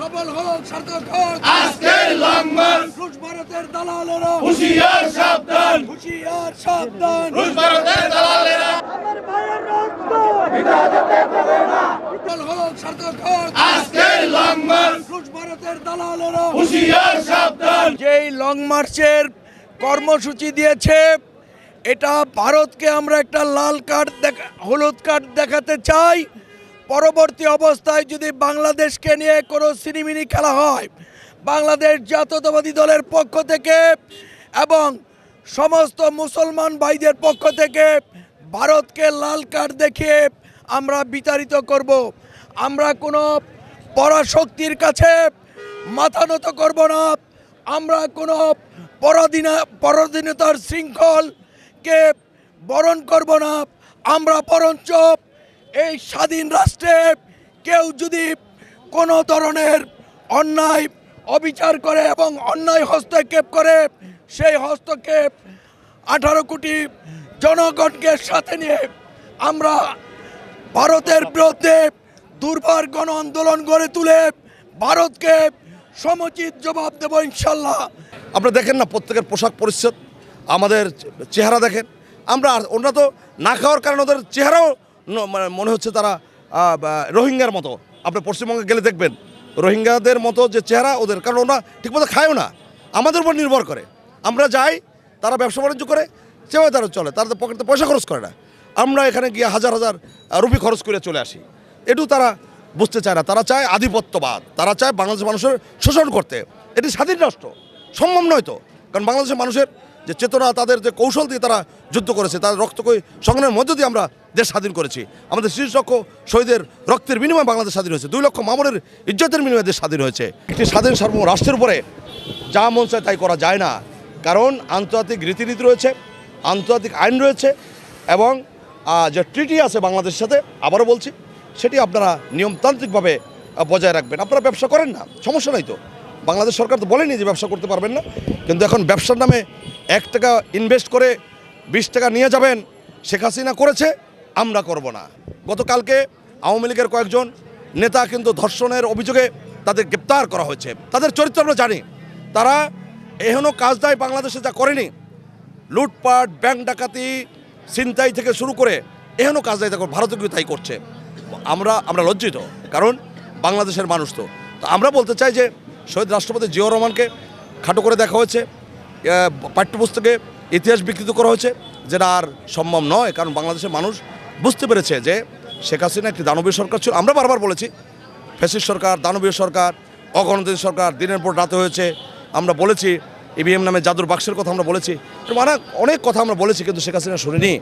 সফল হোক, সার্থক হোক আজকের লং মার্চ। রুশ ভারতের দালালেরা হুঁশিয়ার সাবধান, হুঁশিয়ার সাবধান। রুশ ভারতের দালালেরা আমার ভাইয়ের রক্ত সফল হোক, সার্থক হোক আজকের লং মার্চ। রুশ ভারতের দালালেরা হুঁশিয়ার সাবধান, যেই লং মার্চের কর্মসূচি দিয়েছে, এটা ভারতকে আমরা একটা লাল কার্ড হলুদ কার্ড দেখাতে চাই। পরবর্তী অবস্থায় যদি বাংলাদেশকে নিয়ে কোনো সিনেমিনি খেলা হয়, বাংলাদেশ জাতীয়তাবাদী দলের পক্ষ থেকে এবং সমস্ত মুসলমান ভাইদের পক্ষ থেকে ভারতকে লাল কার্ড দেখিয়ে আমরা বিতাড়িত করব। আমরা কোনো পরাশক্তির কাছে মাথা নত করব না। আমরা কোনো পরাধীনতার শৃঙ্খলকে বরণ করব না। আমরা বরঞ্চ এই স্বাধীন রাষ্ট্রে কেউ যদি কোনো ধরনের অন্যায় অবিচার করে এবং অন্যায় হস্তক্ষেপ করে, সেই হস্তক্ষেপ 18 কোটি জনগণকে সাথে নিয়ে আমরা ভারতের বিরুদ্ধে দুর্বার গণ আন্দোলন গড়ে তুলে ভারতকে সমুচিত জবাব দেব ইনশাল্লাহ। আপনারা দেখেন না প্রত্যেকের পোশাক পরিচ্ছদ, আমাদের চেহারা দেখেন। আমরা ওনারা তো না খাওয়ার কারণে ওদের চেহারাও মানে মনে হচ্ছে তারা রোহিঙ্গার মতো। আপনি পশ্চিমবঙ্গে গেলে দেখবেন রোহিঙ্গাদের মতো যে চেহারা ওদের, কারণ ওরা ঠিকমতো খায়ও না, আমাদের উপর নির্ভর করে। আমরা যাই, তারা ব্যবসা বাণিজ্য করে, সেভাবে তারা চলে, তারা তো পকেটে পয়সা খরচ করে না। আমরা এখানে গিয়ে হাজার হাজার রুপি খরচ করে চলে আসি। এটু তারা বুঝতে চায় না। তারা চায় আধিপত্যবাদ, তারা চায় বাংলাদেশের মানুষের শোষণ করতে। এটি স্বাধীন রাষ্ট্র সম্ভব নয় তো, কারণ বাংলাদেশের মানুষের যে চেতনা, তাদের যে কৌশল দিয়ে তারা যুদ্ধ করেছে, তাদের রক্তকয়ী সংগ্রামের মধ্য দিয়ে আমরা দেশ স্বাধীন করেছি। আমাদের 30 লক্ষ শহীদের রক্তের বিনিময়ে বাংলাদেশ স্বাধীন হয়েছে। 2 লক্ষ মামুনের ইজ্জতের বিনিময়ে দেশ স্বাধীন হয়েছে। একটি স্বাধীন সার্বভৌম রাষ্ট্রের উপরে যা মন চায় তাই করা যায় না, কারণ আন্তর্জাতিক রীতিনীতি রয়েছে, আন্তর্জাতিক আইন রয়েছে এবং যে ট্রিটি আছে বাংলাদেশের সাথে, আবারও বলছি, সেটি আপনারা নিয়মতান্ত্রিকভাবে বজায় রাখবেন। আপনারা ব্যবসা করেন না, সমস্যা নাই তো। বাংলাদেশ সরকার তো বলেনি যে ব্যবসা করতে পারবেন না, কিন্তু এখন ব্যবসার নামে 1 টাকা ইনভেস্ট করে 20 টাকা নিয়ে যাবেন, শেখ হাসিনা করেছে, আমরা করব না। গতকালকে আওয়ামী লীগের কয়েকজন নেতা কিন্তু ধর্ষণের অভিযোগে তাদের গ্রেপ্তার করা হয়েছে। তাদের চরিত্র আমরা জানি। তারা এখনও কাজ দায় বাংলাদেশে যা করেনি, লুটপাট, ব্যাংক ডাকাতি, ছিনতাই থেকে শুরু করে এখনও কাজ দায় ভারতে গিয়ে তাই করছে। আমরা লজ্জিত, কারণ বাংলাদেশের মানুষ তো। আমরা বলতে চাই যে শহীদ রাষ্ট্রপতি জিয়াউর রহমানকে খাটো করে দেখা হয়েছে, পাঠ্যপুস্তকে ইতিহাস বিকৃত করা হয়েছে, যেটা আর সম্ভব নয়। কারণ বাংলাদেশের মানুষ বুঝতে পেরেছে যে শেখ হাসিনা একটি দানবীয় সরকার ছিল। আমরা বারবার বলেছি ফ্যাসিস্ট সরকার, দানবীয় সরকার, অগণতান্ত্রিক সরকার, দিনের পর রাতে হয়েছে। আমরা বলেছি ইভিএম নামে জাদুর বাক্সের কথা আমরা বলেছি, মানে অনেক কথা আমরা বলেছি, কিন্তু শেখ হাসিনা শুনিনি।